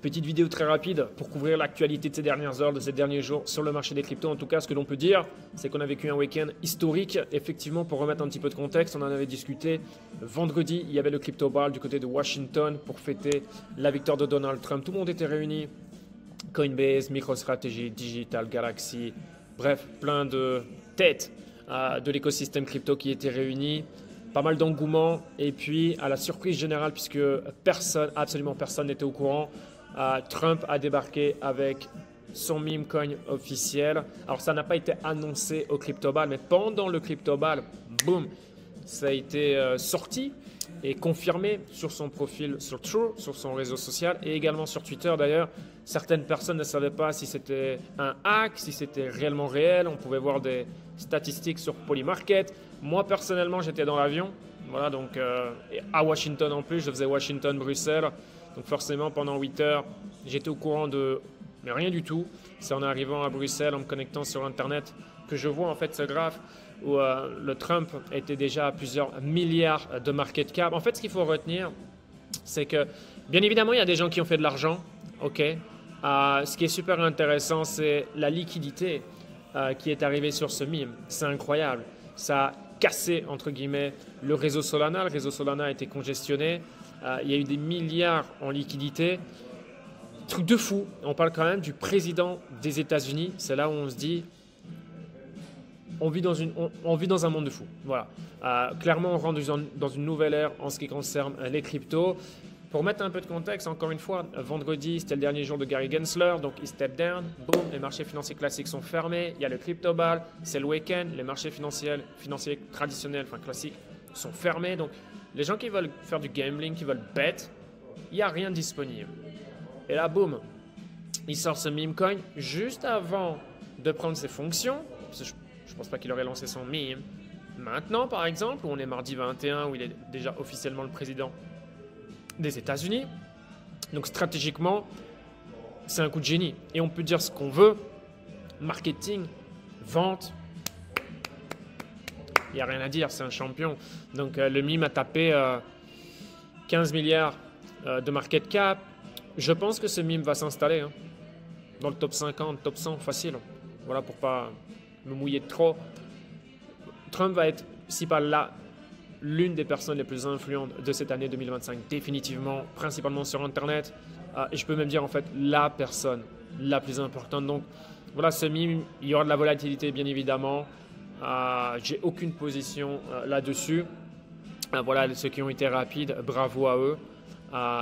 Petite vidéo très rapide pour couvrir l'actualité de ces dernières heures, de ces derniers jours sur le marché des cryptos. En tout cas, ce que l'on peut dire, c'est qu'on a vécu un week-end historique. Effectivement, pour remettre un petit peu de contexte, on en avait discuté. Vendredi, il y avait le Crypto Ball du côté de Washington pour fêter la victoire de Donald Trump. Tout le monde était réuni. Coinbase, MicroStrategy, Digital Galaxy, bref, plein de têtes de l'écosystème crypto qui étaient réunies. Pas mal d'engouement. Et puis, à la surprise générale, puisque personne, absolument personne n'était au courant, Trump a débarqué avec son meme coin officiel. Alors ça n'a pas été annoncé au CryptoBall, mais pendant le CryptoBall, boum, ça a été sorti et confirmé sur son profil sur Truth, sur son réseau social et également sur Twitter d'ailleurs. Certaines personnes ne savaient pas si c'était un hack, si c'était réellement réel. On pouvait voir des statistiques sur Polymarket. Moi personnellement, j'étais dans l'avion, voilà, donc à Washington en plus, je faisais Washington-Bruxelles. Donc forcément, pendant 8 heures, j'étais au courant de mais rien du tout. C'est en arrivant à Bruxelles, en me connectant sur Internet, que je vois en fait ce graphe où le Trump était déjà à plusieurs milliards de market cap. En fait, ce qu'il faut retenir, c'est que, bien évidemment, il y a des gens qui ont fait de l'argent. Ok. Ce qui est super intéressant, c'est la liquidité qui est arrivée sur ce meme. C'est incroyable. Ça a cassé, entre guillemets, le réseau Solana. Le réseau Solana a été congestionné. Il y a eu des milliards en liquidité. Truc de fou. On parle quand même du président des États-Unis. C'est là où on se dit, on vit dans un monde de fou. Voilà. Clairement, on rentre dans une nouvelle ère en ce qui concerne les cryptos. Pour mettre un peu de contexte, encore une fois, vendredi, c'était le dernier jour de Gary Gensler, donc il step down, boom, les marchés financiers classiques sont fermés, il y a le Crypto Ball, c'est le week-end, les marchés financiers traditionnels, enfin classiques, sont fermés. Donc les gens qui veulent faire du gambling, qui veulent bet, il n'y a rien disponible. Et là, boum, il sort ce meme coin juste avant de prendre ses fonctions. Je ne pense pas qu'il aurait lancé son meme maintenant, par exemple, où on est mardi 21, où il est déjà officiellement le président des États-Unis. Donc stratégiquement, c'est un coup de génie. Et on peut dire ce qu'on veut. Marketing, vente, il n'y a rien à dire, c'est un champion. Donc le meme a tapé 15 milliards de market cap. Je pense que ce meme va s'installer dans le top 50, top 100, facile. Voilà, pour pas me mouiller trop. Trump va être, si pas là, l'une des personnes les plus influentes de cette année 2025, définitivement, principalement sur Internet. Et je peux même dire en fait la personne la plus importante. Donc voilà, ce meme, il y aura de la volatilité bien évidemment. J'ai aucune position là-dessus. Voilà, ceux qui ont été rapides, bravo à eux.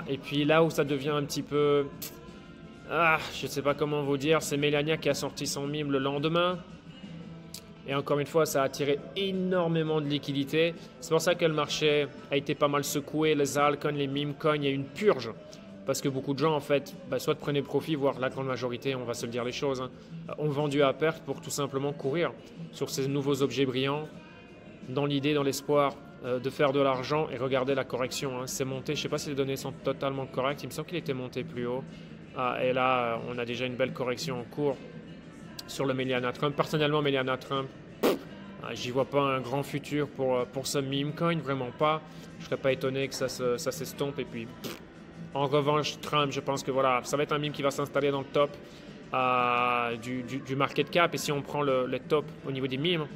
Et puis là où ça devient un petit peu... je ne sais pas comment vous dire, c'est Melania qui a sorti son meme le lendemain. Et encore une fois, ça a attiré énormément de liquidités. C'est pour ça que le marché a été pas mal secoué. Les altcoins, les meme coins, il y a eu une purge. Parce que beaucoup de gens, en fait, soit prenaient profit, voire la grande majorité, on va se le dire les choses, ont vendu à perte pour tout simplement courir sur ces nouveaux objets brillants, dans l'idée, dans l'espoir de faire de l'argent et regarder la correction. C'est monté, je ne sais pas si les données sont totalement correctes, il me semble qu'il était monté plus haut. Et là, on a déjà une belle correction en cours sur le Melania Trump. Personnellement, Melania Trump, j'y vois pas un grand futur pour ce meme coin, vraiment pas. Je serais pas étonné que ça s'estompe. Et puis, en revanche, Trump, je pense que voilà, ça va être un meme qui va s'installer dans le top du market cap. Et si on prend le top au niveau des memes,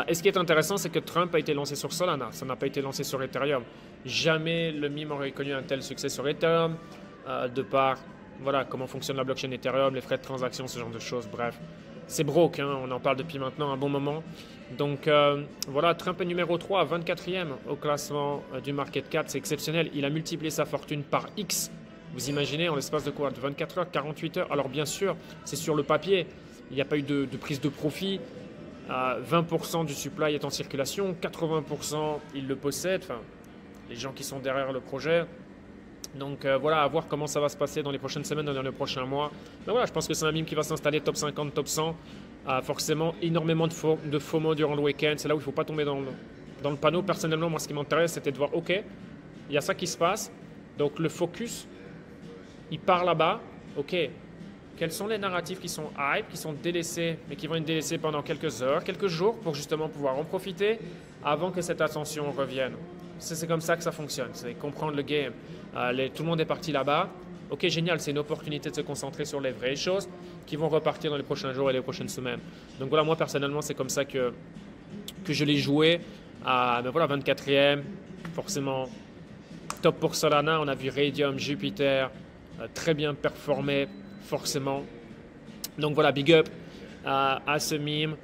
et ce qui est intéressant, c'est que Trump a été lancé sur Solana, ça n'a pas été lancé sur Ethereum. Jamais le meme aurait connu un tel succès sur Ethereum, de par voilà, comment fonctionne la blockchain Ethereum, les frais de transaction, ce genre de choses. Bref, c'est broke, on en parle depuis maintenant un bon moment. Donc voilà, Trump est numéro 3, 24e au classement du market cap, c'est exceptionnel. Il a multiplié sa fortune par X. Vous imaginez, en l'espace de quoi? De 24 heures, 48 heures. Alors bien sûr, c'est sur le papier, il n'y a pas eu de prise de profit. 20% du supply est en circulation, 80% il le possède, enfin les gens qui sont derrière le projet. Donc voilà, à voir comment ça va se passer dans les prochaines semaines, dans les prochains mois. Mais voilà, je pense que c'est un meme qui va s'installer top 50, top 100. Forcément, énormément de FOMO durant le week-end. C'est là où il ne faut pas tomber dans le panneau. Personnellement, moi, ce qui m'intéresse, c'était de voir, OK, il y a ça qui se passe. Donc le focus, il part là-bas. OK, quels sont les narratifs qui sont hype, qui sont délaissés, mais qui vont être délaissés pendant quelques heures, quelques jours, pour justement pouvoir en profiter avant que cette ascension revienne. c'est comme ça que ça fonctionne, c'est comprendre le game. Tout le monde est parti là-bas. Ok, génial, c'est une opportunité de se concentrer sur les vraies choses qui vont repartir dans les prochains jours et les prochaines semaines. Donc voilà, moi personnellement, c'est comme ça que je l'ai joué. Ben voilà, 24e, forcément top pour Solana. On a vu Radium, Jupiter, très bien performé, forcément. Donc voilà, big up à ce meme.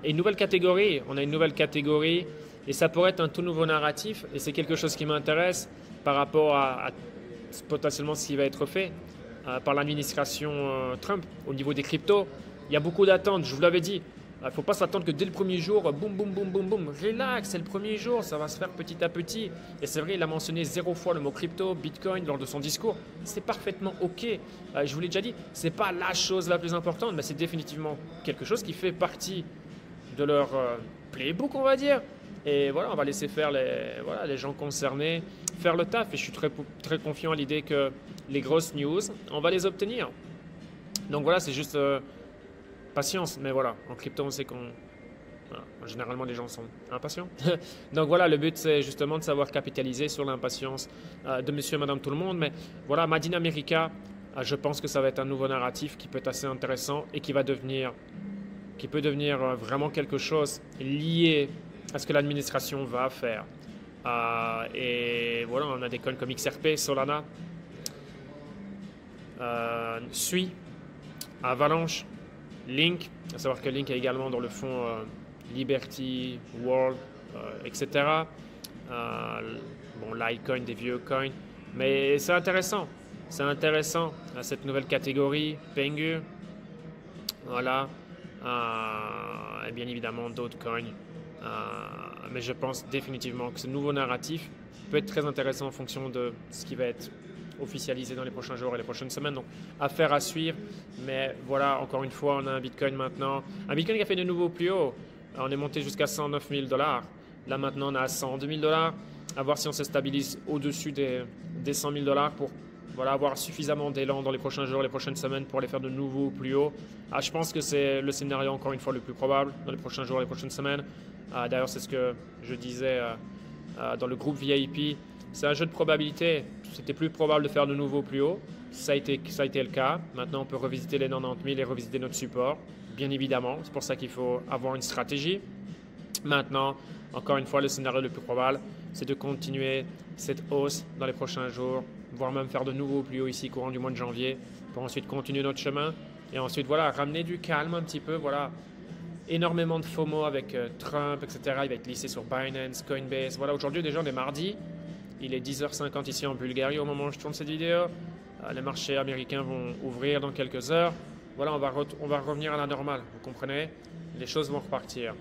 Et une nouvelle catégorie, on a une nouvelle catégorie et ça pourrait être un tout nouveau narratif et c'est quelque chose qui m'intéresse par rapport à potentiellement ce qui va être fait par l'administration Trump au niveau des cryptos. Il y a beaucoup d'attentes, je vous l'avais dit. Il ne faut pas s'attendre que dès le premier jour, boum, boum, boum, boum, boum, relax, c'est le premier jour, ça va se faire petit à petit. Et c'est vrai, il a mentionné 0 fois le mot crypto, Bitcoin lors de son discours. C'est parfaitement OK. Je vous l'ai déjà dit, ce n'est pas la chose la plus importante, mais c'est définitivement quelque chose qui fait partie de leur playbook, on va dire. Et voilà, on va laisser faire les gens concernés faire le taf. Et je suis très confiant à l'idée que les grosses news, on va les obtenir. Donc voilà, c'est juste... patience, mais voilà, en crypto, on sait généralement, les gens sont impatients. Donc voilà, le but, c'est justement de savoir capitaliser sur l'impatience de monsieur et madame tout le monde. Mais voilà, Made in America, je pense que ça va être un nouveau narratif qui peut être assez intéressant et qui peut devenir vraiment quelque chose lié à ce que l'administration va faire. Et voilà, on a des coins comme XRP, Solana, Sui, Avalanche, Link, à savoir que Link est également dans le fonds Liberty, World, etc. Litecoin, des vieux coins. Mais c'est intéressant. C'est intéressant, cette nouvelle catégorie, Pengu. Voilà. Et bien évidemment d'autres coins. Mais je pense définitivement que ce nouveau narratif peut être très intéressant en fonction de ce qui va être officialisé dans les prochains jours et les prochaines semaines. Donc, affaire à suivre. Mais voilà, encore une fois, on a un Bitcoin maintenant. Un Bitcoin qui a fait de nouveau plus haut. On est monté jusqu'à 109 000 $. Là, maintenant, on est à 102 000 $. À voir si on se stabilise au-dessus des 100 000 $ pour avoir suffisamment d'élan dans les prochains jours, les prochaines semaines pour aller faire de nouveau plus haut. Je pense que c'est le scénario, encore une fois, le plus probable dans les prochains jours, les prochaines semaines. D'ailleurs, c'est ce que je disais dans le groupe VIP. C'est un jeu de probabilité. C'était plus probable de faire de nouveau plus haut. Ça a été le cas. Maintenant, on peut revisiter les 90 000 et revisiter notre support, bien évidemment. C'est pour ça qu'il faut avoir une stratégie. Maintenant, encore une fois, le scénario le plus probable, c'est de continuer cette hausse dans les prochains jours, voire même faire de nouveau plus haut ici, courant du mois de janvier, pour ensuite continuer notre chemin. Et ensuite, voilà, ramener du calme un petit peu, voilà. Énormément de FOMO avec Trump, etc. Il va être lissé sur Binance, Coinbase. Voilà, aujourd'hui, déjà, on est mardi. Il est 10h50 ici en Bulgarie au moment où je tourne cette vidéo. Les marchés américains vont ouvrir dans quelques heures. Voilà, on va revenir à la normale, vous comprenez? Les choses vont repartir.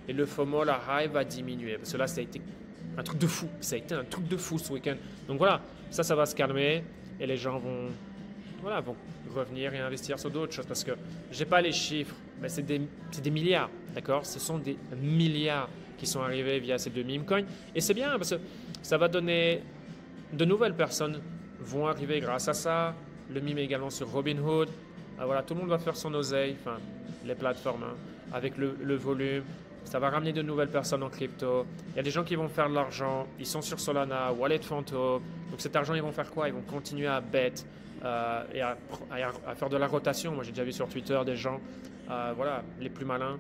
Et le FOMO, la hype va diminuer. Parce que là, ça a été un truc de fou. Ça a été un truc de fou ce week-end. Donc voilà, ça va se calmer. Et les gens vont revenir et investir sur d'autres choses. Parce que je n'ai pas les chiffres, mais c'est des milliards, d'accord? Ce sont des milliards qui sont arrivés via ces deux meme coins. Et c'est bien parce que ça va donner de nouvelles personnes vont arriver grâce à ça. Le meme est également sur Robinhood. Voilà, tout le monde va faire son oseille, enfin les plateformes, avec le volume. Ça va ramener de nouvelles personnes en crypto. Il y a des gens qui vont faire de l'argent. Ils sont sur Solana, Wallet Phantom. Donc cet argent, ils vont faire quoi? Ils vont continuer à bet et à faire de la rotation. Moi, j'ai déjà vu sur Twitter des gens, les plus malins,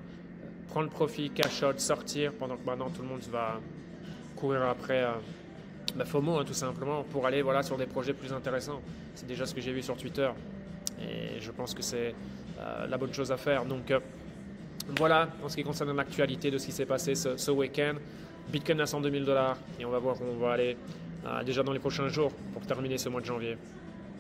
prendre le profit, cash out, sortir, pendant que maintenant tout le monde va courir après FOMO, tout simplement, pour aller sur des projets plus intéressants. C'est déjà ce que j'ai vu sur Twitter. Et je pense que c'est la bonne chose à faire. Donc voilà, en ce qui concerne l'actualité de ce qui s'est passé ce week-end. Bitcoin à 102 000 $. Et on va voir où on va aller déjà dans les prochains jours pour terminer ce mois de janvier.